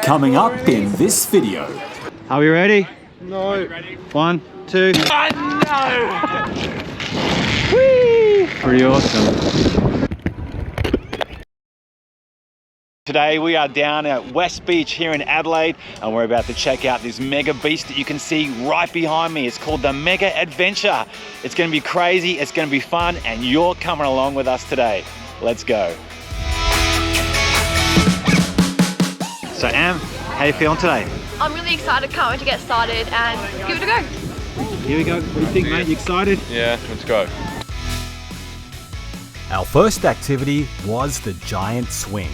Coming up in this video. Are we ready? No. 1, 2. Oh, no! Whee! Pretty awesome. Today we are down at West Beach here in Adelaide and we're about to check out this mega beast that you can see right behind me. It's called the MegaAdventure. It's going to be crazy, it's going to be fun, and you're coming along with us today. Let's go. So Am, how are you feeling today? I'm really excited, can't wait to get started and give it a go. Here we go. What do you think, mate? You excited? Yeah, let's go. Our first activity was the giant swing.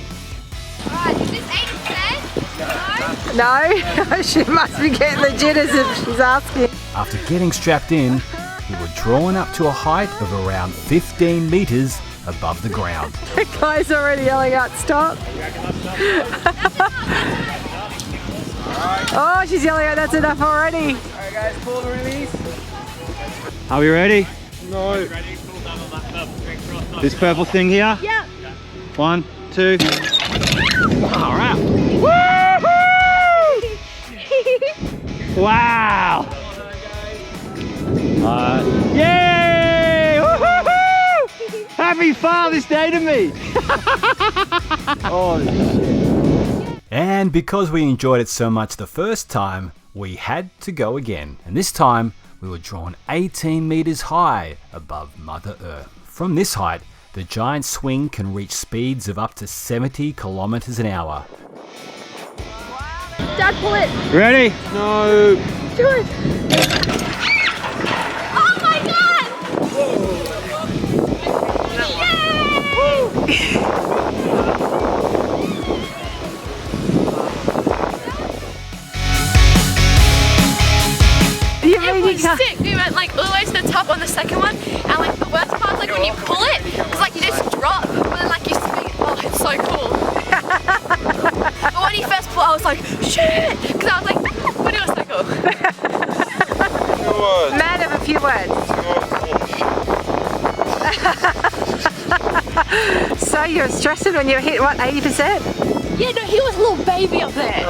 Alright, is this 80%? No, she must be getting the jitters if she's asking. After getting strapped in, we were drawn up to a height of around 15 meters above the ground. The guy's already yelling out, stop. Oh, she's yelling out, that's enough already. Alright guys, pull the release. Are we ready? No. This purple thing here? Yep. 1, 2. All right. Woohoo! Wow! Yay! Woohoo! Happy Father's Day to me! Oh shit. And because we enjoyed it so much the first time, we had to go again. And this time, we were drawn 18 meters high above Mother Earth. From this height, the giant swing can reach speeds of up to 70 kilometers an hour. Dad, pull it. Ready? No. Do it. Oh my god! Yay! You It mean was you can't? sick. We went like all the way to the top on the second one, and like the worst part is like when you pull it, it's like you just drop, but then like you swing it. Oh, it's so cool. But when you first pull, I was like, shit, because I was like, but it was so cool. Man of a few words. So you're stressing when you hit what, 80%? Yeah, no, he was a little baby up there.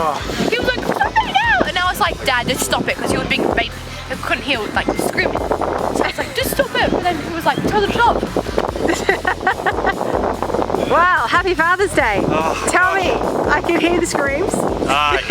He was like, stop it now, and I was like, Dad, just stop it, because he was a big baby. I couldn't hear like screaming. So I was like, just stop it. But then he was like, tell the top. Wow, happy Father's Day. Oh, Tell me, I can hear the screams.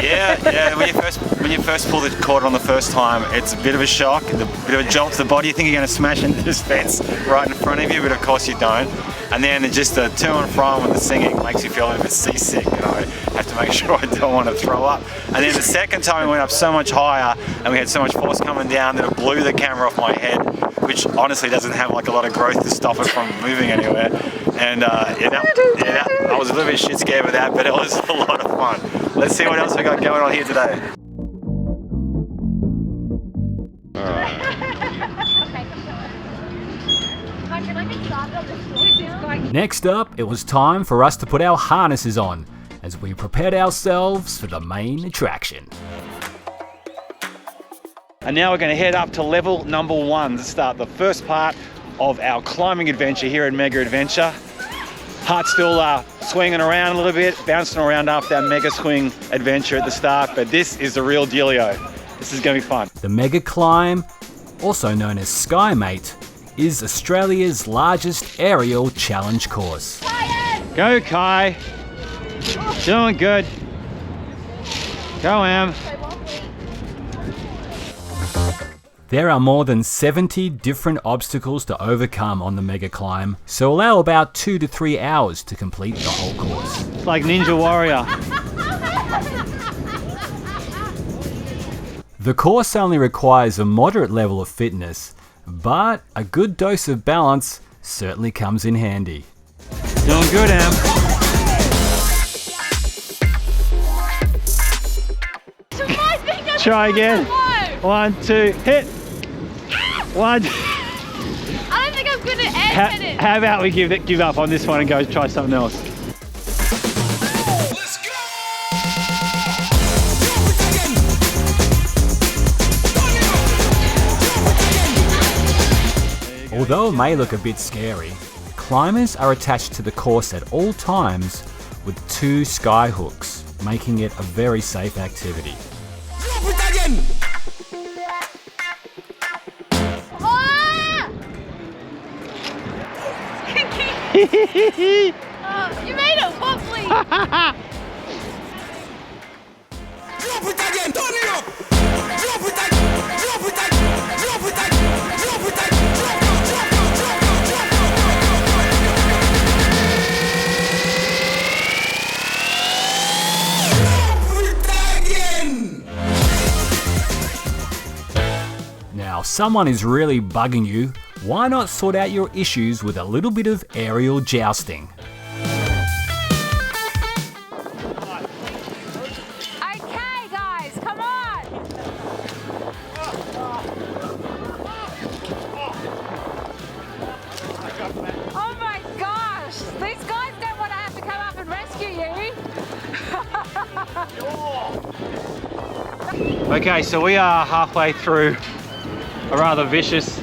Yeah. When you first pull the cord on the first time, it's a bit of a shock, a bit of a jolt to the body. You think you're going to smash into this fence right in front of you, but of course you don't. And then just the to and from and the singing makes you feel a bit seasick. You know, I have to make sure I don't want to throw up. And then the second time we went up so much higher, and we had so much force coming down that it blew the camera off my head, which honestly doesn't have like a lot of growth to stop it from moving anywhere. And I was a little bit shit scared with that, but it was a lot of fun. Let's see what else we got going on here today. Next up, it was time for us to put our harnesses on as we prepared ourselves for the main attraction. And now we're going to head up to level number 1 to start the first part of our climbing adventure here at MegaAdventure. Heart's still swinging around a little bit, bouncing around after that mega swing adventure at the start, but this is the real dealio. This is going to be fun. The MegaClimb, also known as SkyMate, is Australia's largest aerial challenge course. Go Kai! Doing good. Go Am. There are more than 70 different obstacles to overcome on the MegaClimb, so allow about 2 to 3 hours to complete the whole course. It's like Ninja Warrior. The course only requires a moderate level of fitness, but a good dose of balance certainly comes in handy. Doing good, Am. Try again. 1, 2, hit. 1. I don't think I'm good at air tennis. How about we give up on this one and go try something else? Although it may look a bit scary, climbers are attached to the course at all times with 2 sky hooks. making it a very safe activity. Oh, you made it wobbly! Now, someone is really bugging you. Why not sort out your issues with a little bit of aerial jousting? Okay, guys, come on. Oh my gosh, these guys don't want to have to come up and rescue you. Okay, so we are halfway through a rather vicious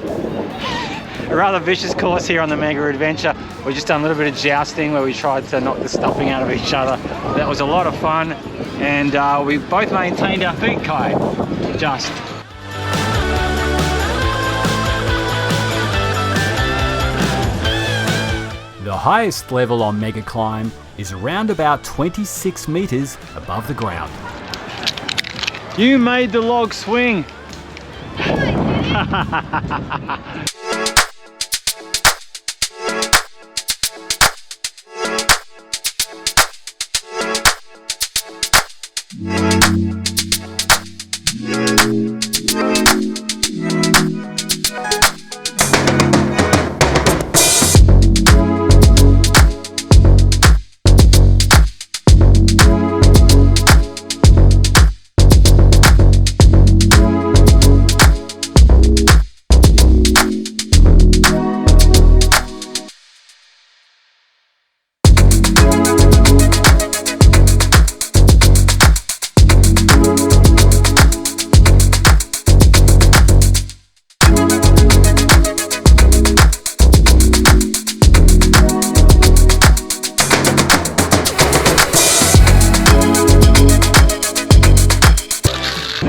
course here on the MegaAdventure. We've just done a little bit of jousting where we tried to knock the stuffing out of each other. That was a lot of fun, and we both maintained our feet, Kai. Just. The highest level on MegaClimb is around about 26 meters above the ground. You made the log swing.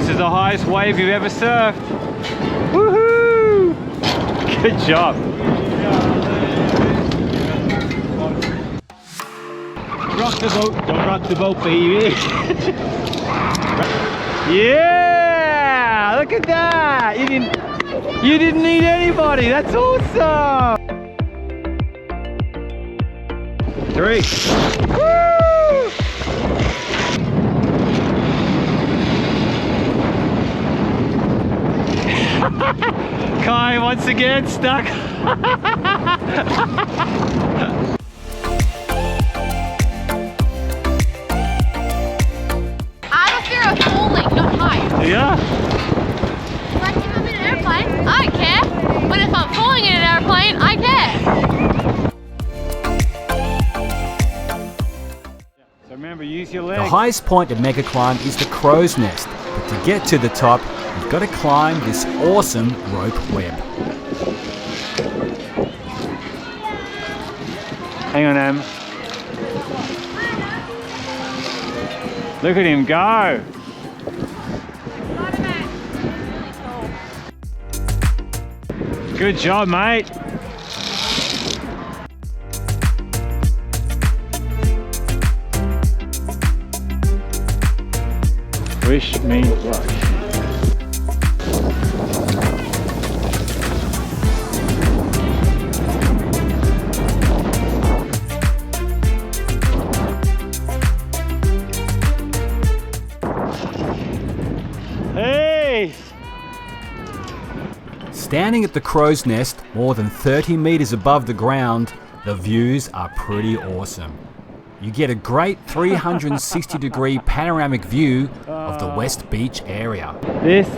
The highest wave you've ever surfed. Woohoo! Good job. Rock the boat, don't rock the boat, baby. Yeah! Look at that! You didn't need anybody. That's awesome. 3. Woo! Kai once again stuck. I have a fear of falling, not heights. Yeah. Like if I'm in an airplane, I don't care. But if I'm falling in an airplane, I care. So remember, use your The legs. highest point of MegaClimb is the crow's nest, but to get to the top, you've got to climb this awesome rope web. Hang on, Em. Look at him go. Good job, mate. Wish me luck. Hey! Standing at the crow's nest, more than 30 meters above the ground, the views are pretty awesome. You get a great 360-degree panoramic view of the West Beach area. This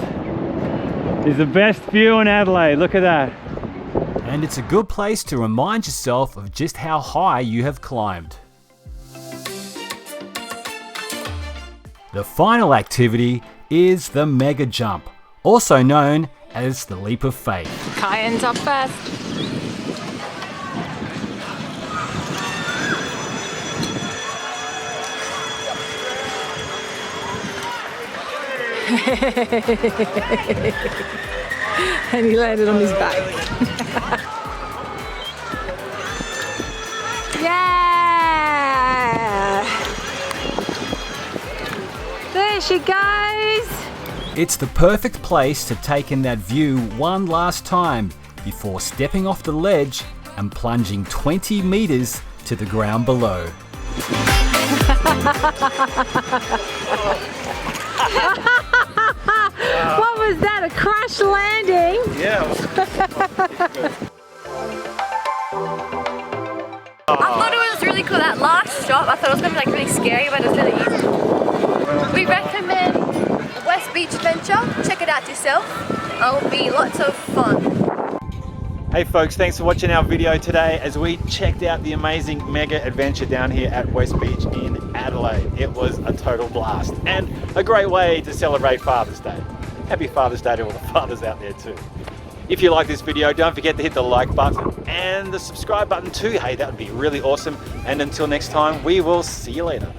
is the best view in Adelaide. Look at that. And it's a good place to remind yourself of just how high you have climbed. The final activity is the MegaJump, also known as the leap of faith. Kai ends up first. And he landed on his back. Yeah! There she goes! It's the perfect place to take in that view one last time before stepping off the ledge and plunging 20 meters to the ground below. What was that? A crash landing? Yeah. I thought it was really cool. That last stop, I thought it was going to be like really scary, but it was really easy. We recommend West Beach Adventure. Check it out yourself. It'll be lots of fun. Hey folks, thanks for watching our video today as we checked out the amazing mega adventure down here at West Beach in Adelaide. It was a total blast and a great way to celebrate Father's Day. Happy Father's Day to all the fathers out there too. If you like this video, don't forget to hit the like button and the subscribe button too. Hey, that would be really awesome. And until next time, we will see you later.